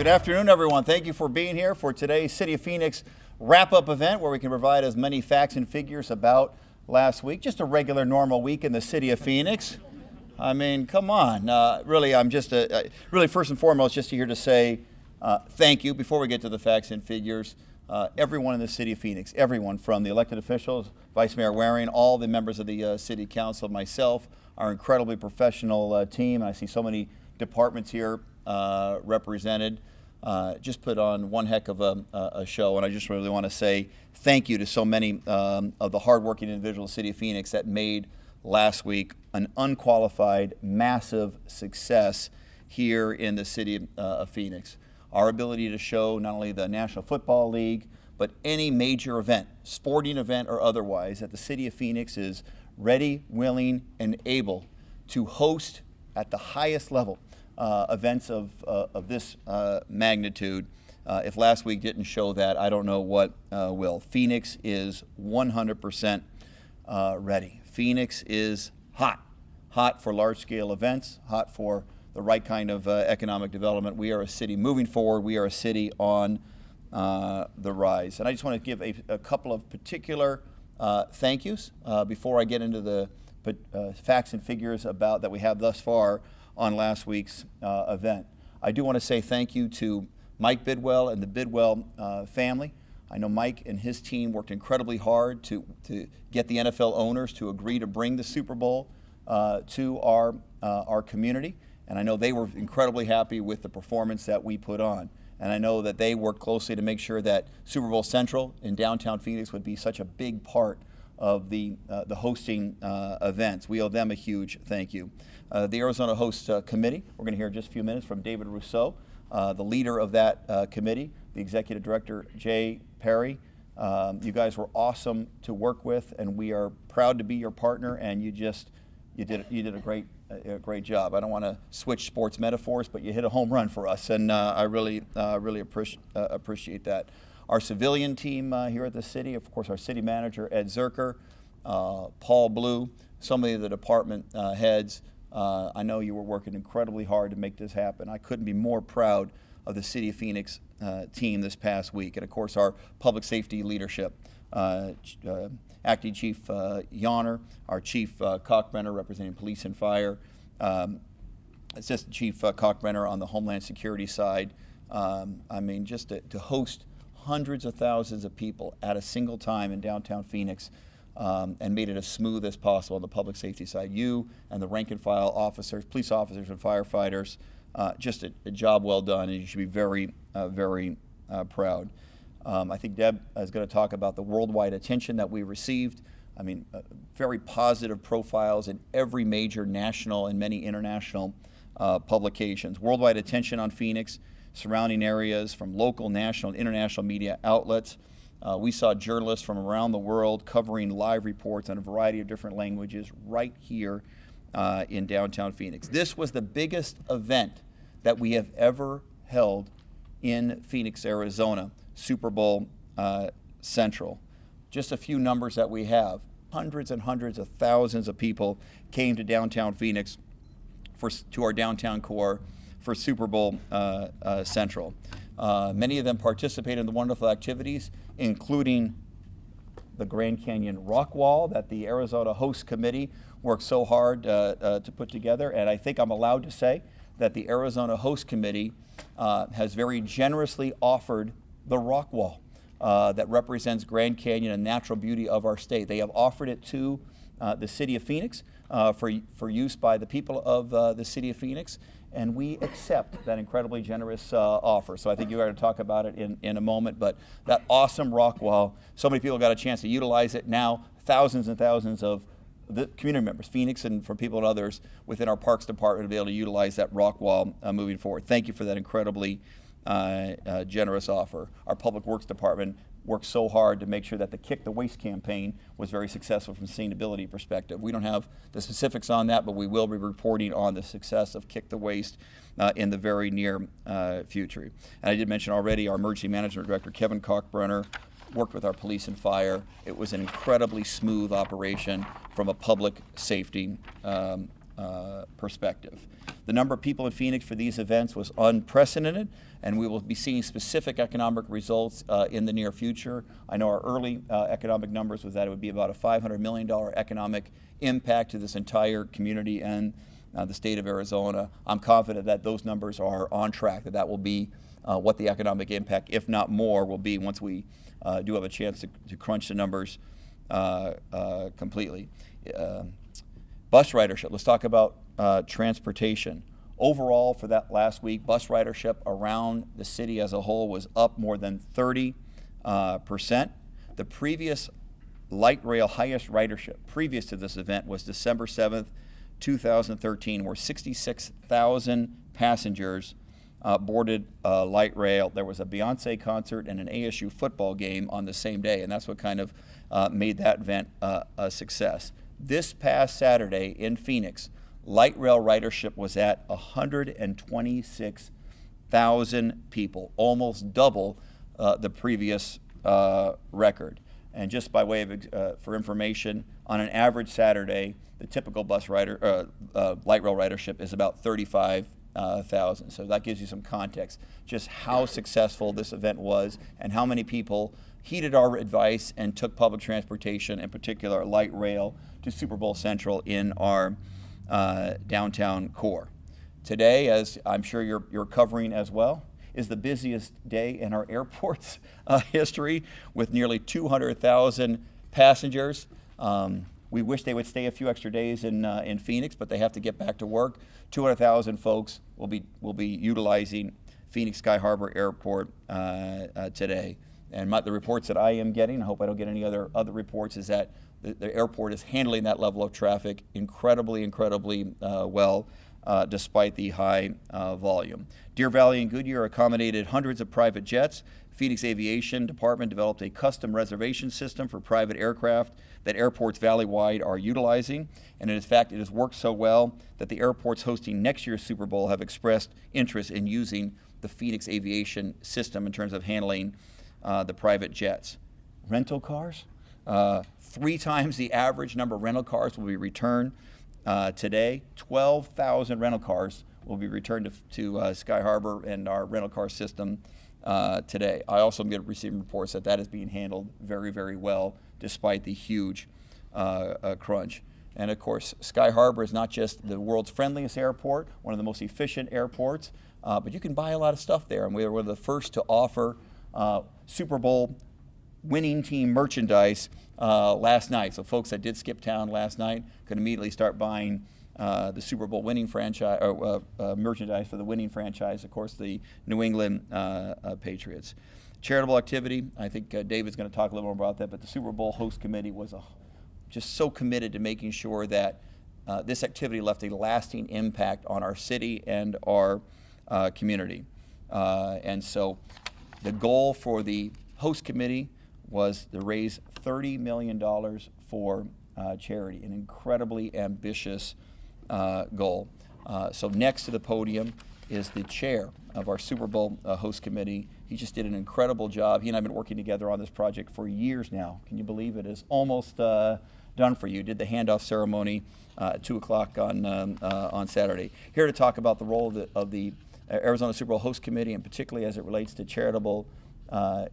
Good afternoon, everyone. Thank you for being here for today's City of Phoenix wrap-up event where we can provide as many facts and figures about last week. Just a regular, normal week in the City of Phoenix. I mean, come on. Really, I'm just, really first and foremost, just here to say thank you before we get to the facts and figures. Everyone in the City of Phoenix, everyone from the elected officials, Vice Mayor Waring, all the members of the City Council, myself, our incredibly professional team. I see so many departments here represented. Just put on one heck of a show, and I just really want to say thank you to so many of the hardworking individuals in the City of Phoenix that made last week an unqualified, massive success here in the City of Phoenix. Our ability to show not only the National Football League, but any major event, sporting event or otherwise, that the City of Phoenix is ready, willing, and able to host at the highest level events of this magnitude. If last week didn't show that, I don't know what will. Phoenix is 100% ready. Phoenix is hot for large-scale events, hot for the right kind of economic development. We are a city moving forward. We are a city on the rise. And I just want to give a couple of particular thank yous before I get into the facts and figures about that we have thus far on last week's event. I do want to say thank you to Mike Bidwell and the Bidwell family. I know Mike and his team worked incredibly hard to get the NFL owners to agree to bring the Super Bowl to our community. And I know they were incredibly happy with the performance that we put on. And I know that they worked closely to make sure that Super Bowl Central in downtown Phoenix would be such a big part of the hosting events. We owe them a huge thank you. The Arizona Host Committee, we're going to hear in just a few minutes from David Rousseau, the leader of that committee, the Executive Director, Jay Perry. You guys were awesome to work with, and we are proud to be your partner, and you did a great job. I don't want to switch sports metaphors, but you hit a home run for us, and I really appreciate that. Our civilian team here at the city, of course, our city manager, Ed Zerker, Paul Blue, so many of the department heads. I know you were working incredibly hard to make this happen. I couldn't be more proud of the City of Phoenix team this past week. And of course, our public safety leadership, Acting Chief Yonner, our Chief Cockbrenner representing police and fire, Assistant Chief Cockbrenner on the Homeland Security side. I mean, just to host hundreds of thousands of people at a single time in downtown Phoenix and made it as smooth as possible on the public safety side. You and the rank and file officers, police officers and firefighters, just a job well done, and you should be very, very proud. I think Deb is going to talk about the worldwide attention that we received. I mean, very positive profiles in every major national and many international publications. Worldwide attention on Phoenix, surrounding areas from local, national, and international media outlets. We saw journalists from around the world covering live reports in a variety of different languages right here in downtown Phoenix. This was the biggest event that we have ever held in Phoenix, Arizona, Super Bowl Central. Just a few numbers that we have. Hundreds and hundreds of thousands of people came to downtown Phoenix to our downtown core for Super Bowl Central. Many of them participated in the wonderful activities, including the Grand Canyon Rock Wall that the Arizona Host Committee worked so hard to put together. And I think I'm allowed to say that the Arizona Host Committee has very generously offered the rock wall that represents Grand Canyon and natural beauty of our state. They have offered it to the City of Phoenix for use by the people of the City of Phoenix. And we accept that incredibly generous offer. So I think you're going to talk about it in a moment. But that awesome rock wall, so many people got a chance to utilize it. Now, thousands and thousands of the community members, Phoenix and from people and others within our Parks Department to be able to utilize that rock wall moving forward. Thank you for that incredibly generous offer. Our Public Works Department worked so hard to make sure that the Kick the Waste campaign was very successful from a sustainability perspective. We don't have the specifics on that, but we will be reporting on the success of Kick the Waste in the very near future. And I did mention already our Emergency Management Director, Kevin Cockbrenner, worked with our police and fire. It was an incredibly smooth operation from a public safety perspective. The number of people in Phoenix for these events was unprecedented, and we will be seeing specific economic results in the near future. I know our early economic numbers was that it would be about a $500 million economic impact to this entire community and the state of Arizona. I'm confident that those numbers are on track, that will be what the economic impact, if not more, will be once we do have a chance to crunch the numbers completely. Bus ridership, let's talk about transportation. Overall, for that last week, bus ridership around the city as a whole was up more than 30%. The previous light rail highest ridership previous to this event was December 7th, 2013, where 66,000 passengers boarded light rail. There was a Beyonce concert and an ASU football game on the same day, and that's what kind of made that event a success. This past Saturday in Phoenix, light rail ridership was at 126,000 people, almost double the previous record. And just by way of for information, on an average Saturday, the typical light rail ridership is about 35,000. So that gives you some context, just how successful this event was and how many people heeded our advice and took public transportation, in particular light rail, to Super Bowl Central in our downtown core. Today, as I'm sure you're covering as well, is the busiest day in our airport's history, with nearly 200,000 passengers. We wish they would stay a few extra days in Phoenix, but they have to get back to work. 200,000 folks will be utilizing Phoenix Sky Harbor Airport today. And the reports that I am getting, I hope I don't get any other reports, is that the airport is handling that level of traffic incredibly well, despite the high volume. Deer Valley and Goodyear accommodated hundreds of private jets. Phoenix Aviation Department developed a custom reservation system for private aircraft that airports valley-wide are utilizing. And in fact, it has worked so well that the airports hosting next year's Super Bowl have expressed interest in using the Phoenix Aviation system in terms of handling the private jets. Rental cars? 3 times the average number of rental cars will be returned today. 12,000 rental cars will be returned to Sky Harbor and our rental car system today. I also am receiving reports that is being handled very well, despite the huge crunch. And of course, Sky Harbor is not just the world's friendliest airport, one of the most efficient airports, but you can buy a lot of stuff there. And we were one of the first to offer Super Bowl winning team merchandise last night. So folks that did skip town last night could immediately start buying the Super Bowl winning franchise merchandise for the winning franchise, of course, the New England Patriots. Charitable activity, I think David's going to talk a little more about that, but the Super Bowl host committee was just so committed to making sure that this activity left a lasting impact on our city and our community. And so the goal for the host committee was to raise $30 million for charity, an incredibly ambitious goal. So next to the podium is the chair of our Super Bowl host committee. He just did an incredible job. He and I have been working together on this project for years now. Can you believe it is almost done for you? Did the handoff ceremony at 2 o'clock on Saturday. Here to talk about the role of the Arizona Super Bowl host committee, and particularly as it relates to charitable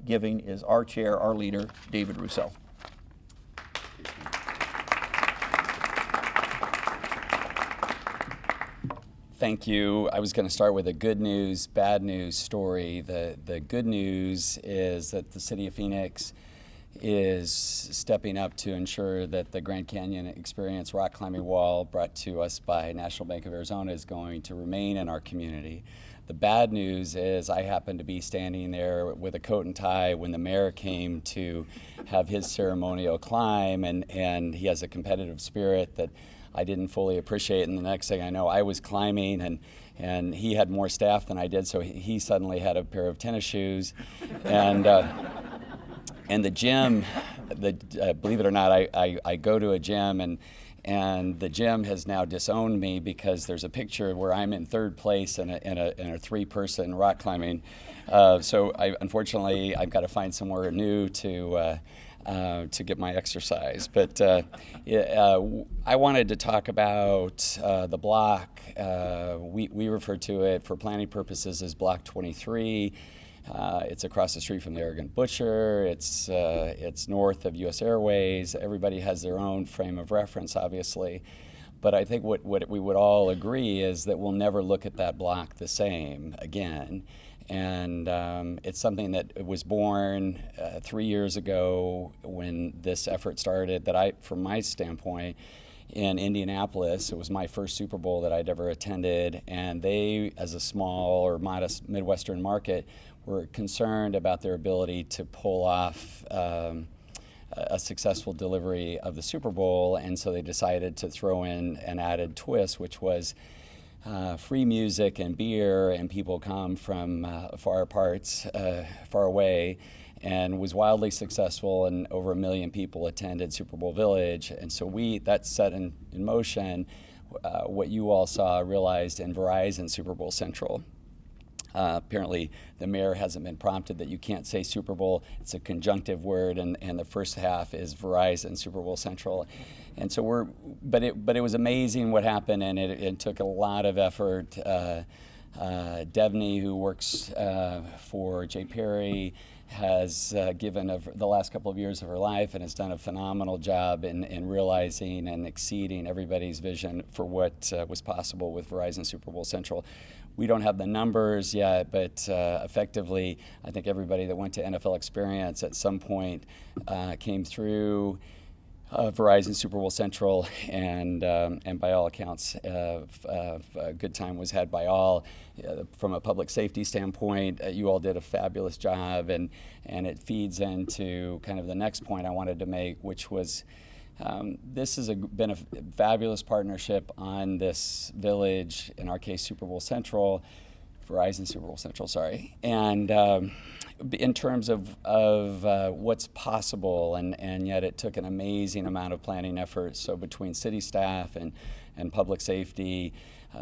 giving, is our chair, our leader, David Rousseau. Thank you. I was going to start with a good news, bad news story. The good news is that the city of Phoenix is stepping up to ensure that the Grand Canyon Experience rock climbing wall, brought to us by National Bank of Arizona, is going to remain in our community. The bad news is I happened to be standing there with a coat and tie when the mayor came to have his ceremonial climb, and he has a competitive spirit that I didn't fully appreciate. And the next thing I know, I was climbing, and he had more staff than I did, so he suddenly had a pair of tennis shoes. And the gym, believe it or not, I go to a gym, and the gym has now disowned me because there's a picture where I'm in third place in a three-person rock climbing. So unfortunately, I've got to find somewhere new to to get my exercise. But I wanted to talk about the block. We refer to it for planning purposes as Block 23. It's across the street from the Arrogant Butcher. It's north of U.S. Airways. Everybody has their own frame of reference, obviously. But I think what we would all agree is that we'll never look at that block the same again. And it's something that was born 3 years ago when this effort started, that from my standpoint, in Indianapolis. It was my first Super Bowl that I'd ever attended, and they, as a small or modest Midwestern market, were concerned about their ability to pull off a successful delivery of the Super Bowl, and so they decided to throw in an added twist, which was free music and beer, and people come from far away, and was wildly successful, and over 1 million people attended Super Bowl Village. And so that set in motion what you all saw realized in Verizon Super Bowl Central. Apparently the mayor hasn't been prompted that you can't say Super Bowl. It's a conjunctive word, and the first half is Verizon Super Bowl Central. And so but it was amazing what happened, and it took a lot of effort. Devney, who works for J. Perry, has given the last couple of years of her life and has done a phenomenal job in realizing and exceeding everybody's vision for what was possible with Verizon Super Bowl Central. We don't have the numbers yet, but effectively, I think everybody that went to NFL Experience at some point came through Verizon Super Bowl Central, and by all accounts, a good time was had by all. From a public safety standpoint, you all did a fabulous job, and it feeds into kind of the next point I wanted to make, which was this has been a fabulous partnership on this village, in our case Super Bowl Central, Verizon Super Bowl Central, sorry, and in terms of what's possible, and yet it took an amazing amount of planning effort. So between city staff and public safety,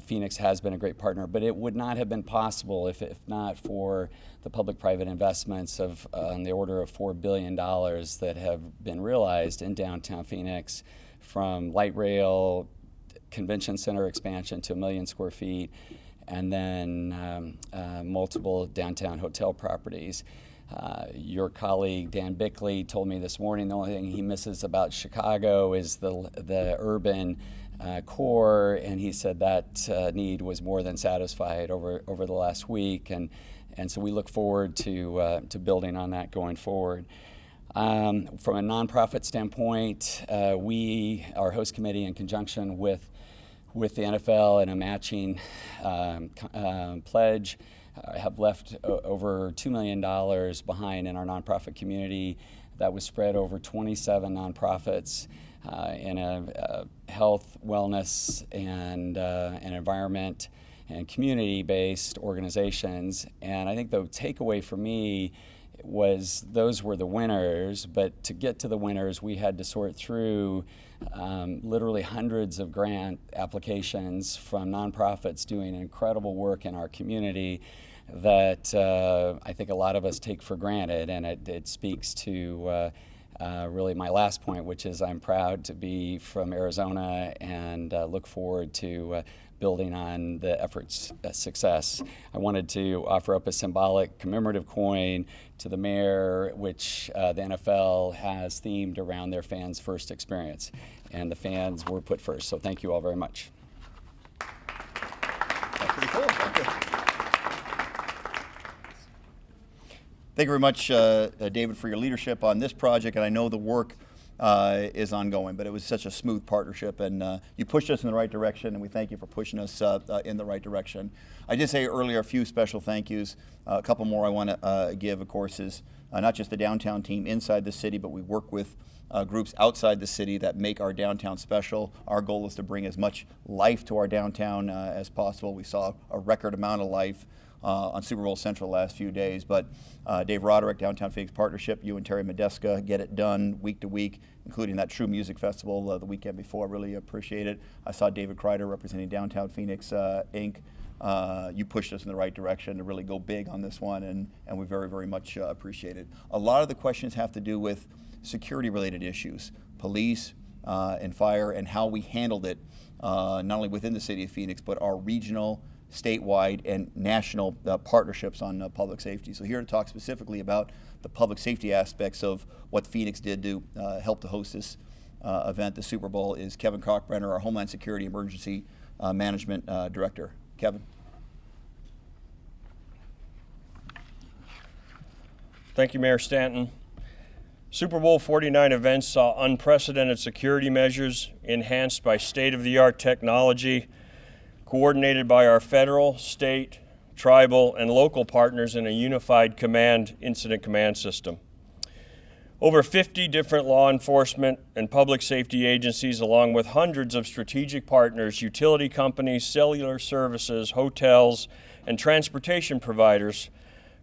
Phoenix has been a great partner, but it would not have been possible if not for the public-private investments on the order of $4 billion that have been realized in downtown Phoenix, from light rail, convention center expansion to 1 million square feet, and then multiple downtown hotel properties. Your colleague Dan Bickley told me this morning the only thing he misses about Chicago is the urban core, and he said that need was more than satisfied over the last week, and so we look forward to building on that going forward. From a nonprofit standpoint, our host committee, in conjunction with the NFL and a matching pledge, have left over $2 million behind in our nonprofit community. That was spread over 27 nonprofits in a health, wellness, and environment and community-based organizations. And I think the takeaway for me was those were the winners, but to get to the winners, we had to sort through literally hundreds of grant applications from nonprofits doing incredible work in our community that I think a lot of us take for granted, and it speaks to really my last point, which is I'm proud to be from Arizona and look forward to building on the effort's success. I wanted to offer up a symbolic commemorative coin to the mayor, which the NFL has themed around their fans' first experience, and the fans were put first. So thank you all very much. That's pretty cool. Thank you. Thank you very much, David, for your leadership on this project, and I know the work is ongoing, but it was such a smooth partnership, and you pushed us in the right direction, and we thank you for pushing us in the right direction. I did say earlier a few special thank yous. A couple more I want to give, of course, is not just the downtown team inside the city, but we work with groups outside the city that make our downtown special. Our goal is to bring as much life to our downtown as possible. We saw a record amount of life on Super Bowl Central the last few days, but Dave Roderick, Downtown Phoenix Partnership, you and Terry Modeska get it done week to week, including that True Music Festival the weekend before. Really appreciate it. I saw David Kreider representing Downtown Phoenix Inc. You pushed us in the right direction to really go big on this one, and we very, very much appreciate it. A lot of the questions have to do with security-related issues, police and fire, and how we handled it, not only within the city of Phoenix, but our regional, statewide, and national partnerships on public safety. So here to talk specifically about the public safety aspects of what Phoenix did to help to host this event, the Super Bowl, is Kevin Kalkbrenner, our Homeland Security Emergency Management Director. Kevin. Thank you, Mayor Stanton. Super Bowl 49 events saw unprecedented security measures enhanced by state-of-the-art technology, coordinated by our federal, state, tribal, and local partners in a unified incident command system. Over 50 different law enforcement and public safety agencies, along with hundreds of strategic partners, utility companies, cellular services, hotels, and transportation providers,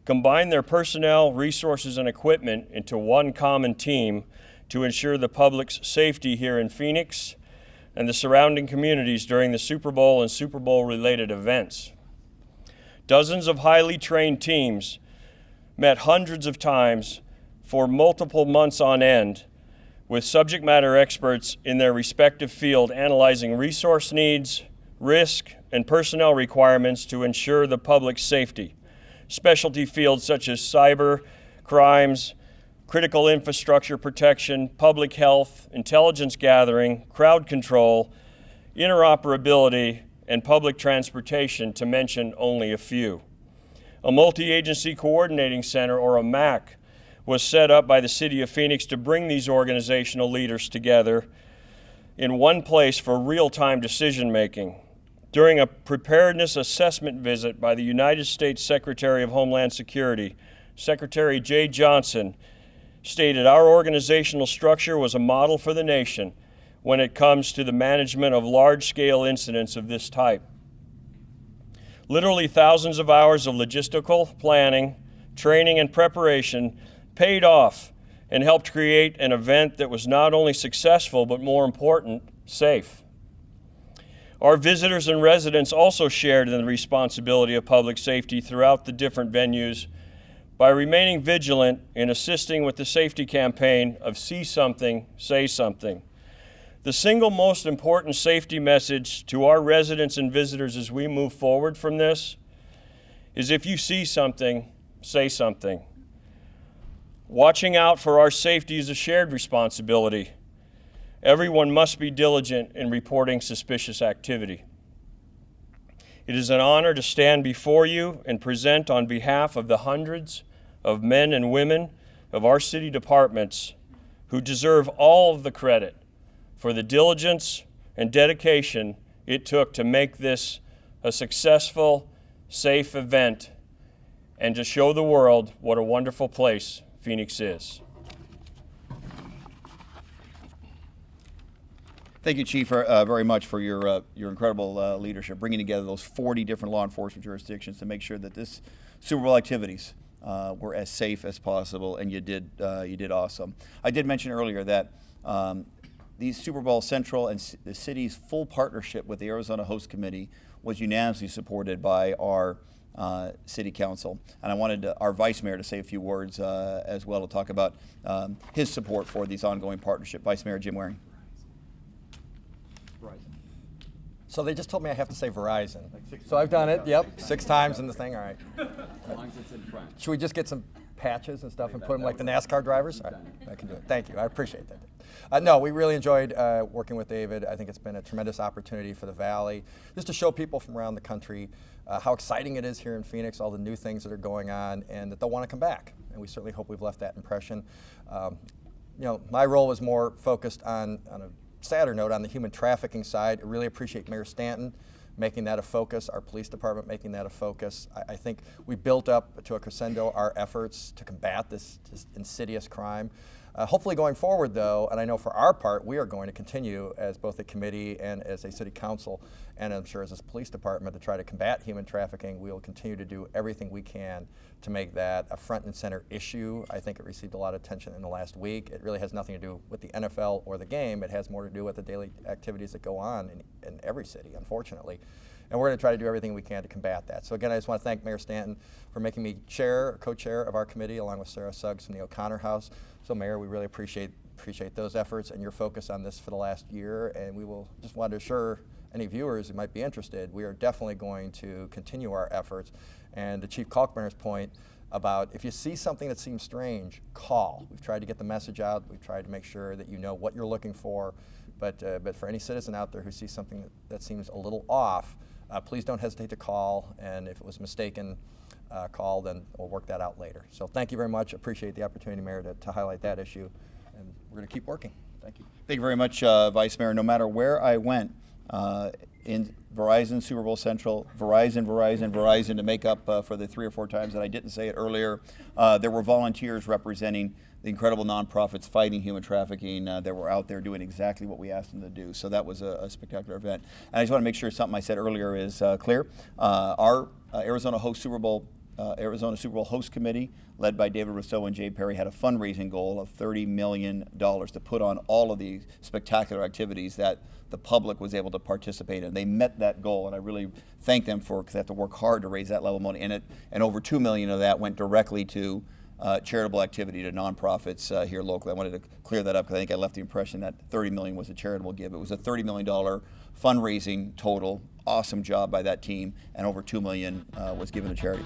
combine their personnel, resources, and equipment into one common team to ensure the public's safety here in Phoenix and the surrounding communities during the Super Bowl and Super Bowl-related events. Dozens of highly trained teams met hundreds of times for multiple months on end with subject matter experts in their respective field analyzing resource needs, risk, and personnel requirements to ensure the public's safety. Specialty fields such as cyber, crimes, critical infrastructure protection, public health, intelligence gathering, crowd control, interoperability, and public transportation, to mention only a few. A multi-agency coordinating center, or a MAC, was set up by the City of Phoenix to bring these organizational leaders together in one place for real-time decision-making. During a preparedness assessment visit by the United States Secretary of Homeland Security, Secretary Jay Johnson stated our organizational structure was a model for the nation when it comes to the management of large-scale incidents of this type. Literally thousands of hours of logistical planning, training, and preparation paid off and helped create an event that was not only successful, but more important, safe. Our visitors and residents also shared in the responsibility of public safety throughout the different venues by remaining vigilant in assisting with the safety campaign of See Something, Say Something. The single most important safety message to our residents and visitors as we move forward from this is if you see something, say something. Watching out for our safety is a shared responsibility. Everyone must be diligent in reporting suspicious activity. It is an honor to stand before you and present on behalf of the hundreds of men and women of our city departments who deserve all of the credit for the diligence and dedication it took to make this a successful, safe event and to show the world what a wonderful place Phoenix is. Thank you, Chief, very much for your incredible leadership, bringing together those 40 different law enforcement jurisdictions to make sure that this Super Bowl activities were as safe as possible, and you did awesome. I did mention earlier that the Super Bowl Central and the city's full partnership with the Arizona Host Committee was unanimously supported by our City Council, and I wanted our Vice Mayor to say a few words as well to talk about his support for these ongoing partnership. Vice Mayor Jim Waring. So they just told me I have to say Verizon. So I've done it, yep, 6 times in the thing, all right. As long as it's in front. Should we just get some patches and stuff and put them like the NASCAR drivers? All right, I can do it. Thank you, I appreciate that. No, we really enjoyed working with David. I think it's been a tremendous opportunity for the Valley, just to show people from around the country how exciting it is here in Phoenix, all the new things that are going on, and that they'll want to come back. And we certainly hope we've left that impression. You know, my role was more focused on a sadder note, on the human trafficking side. I really appreciate Mayor Stanton making that a focus, our police department making that a focus. I think we built up to a crescendo our efforts to combat this insidious crime. Hopefully going forward though, and I know for our part, we are going to continue as both a committee and as a city council, and I'm sure as a police department, to try to combat human trafficking. We will continue to do everything we can to make that a front and center issue. I think it received a lot of attention in the last week. It really has nothing to do with the NFL or the game. It has more to do with the daily activities that go on in every city, unfortunately. and we're going to try to do everything we can to combat that. So again, I just want to thank Mayor Stanton for making me co-chair of our committee, along with Sarah Suggs from the O'Connor House. So Mayor, we really appreciate those efforts and your focus on this for the last year, and we will just want to assure any viewers who might be interested, we are definitely going to continue our efforts. And to Chief Kalkbrenner's point about if you see something that seems strange, call. We've tried to get the message out. We've tried to make sure that you know what you're looking for. But for any citizen out there who sees something that seems a little off, please don't hesitate to call. And if it was mistaken call, then we'll work that out later. So thank you very much. Appreciate the opportunity, Mayor, to highlight that issue. And we're going to keep working. Thank you. Thank you very much, Vice Mayor. No matter where I went, in Verizon, Super Bowl Central, Verizon, to make up for the 3 or 4 times that I didn't say it earlier, there were volunteers representing the incredible nonprofits fighting human trafficking that were out there doing exactly what we asked them to do. So that was a spectacular event. And I just want to make sure something I said earlier is clear. Our Arizona Super Bowl Host Committee, led by David Rousseau and Jay Perry, had a fundraising goal of $30 million to put on all of these spectacular activities that the public was able to participate in. They met that goal, and I really thank them because they have to work hard to raise that level of money. And over $2 million of that went directly to charitable activity to nonprofits here locally. I wanted to clear that up because I think I left the impression that $30 million was a charitable give. It was a $30 million fundraising total. Awesome job by that team, and over $2 million was given to charity.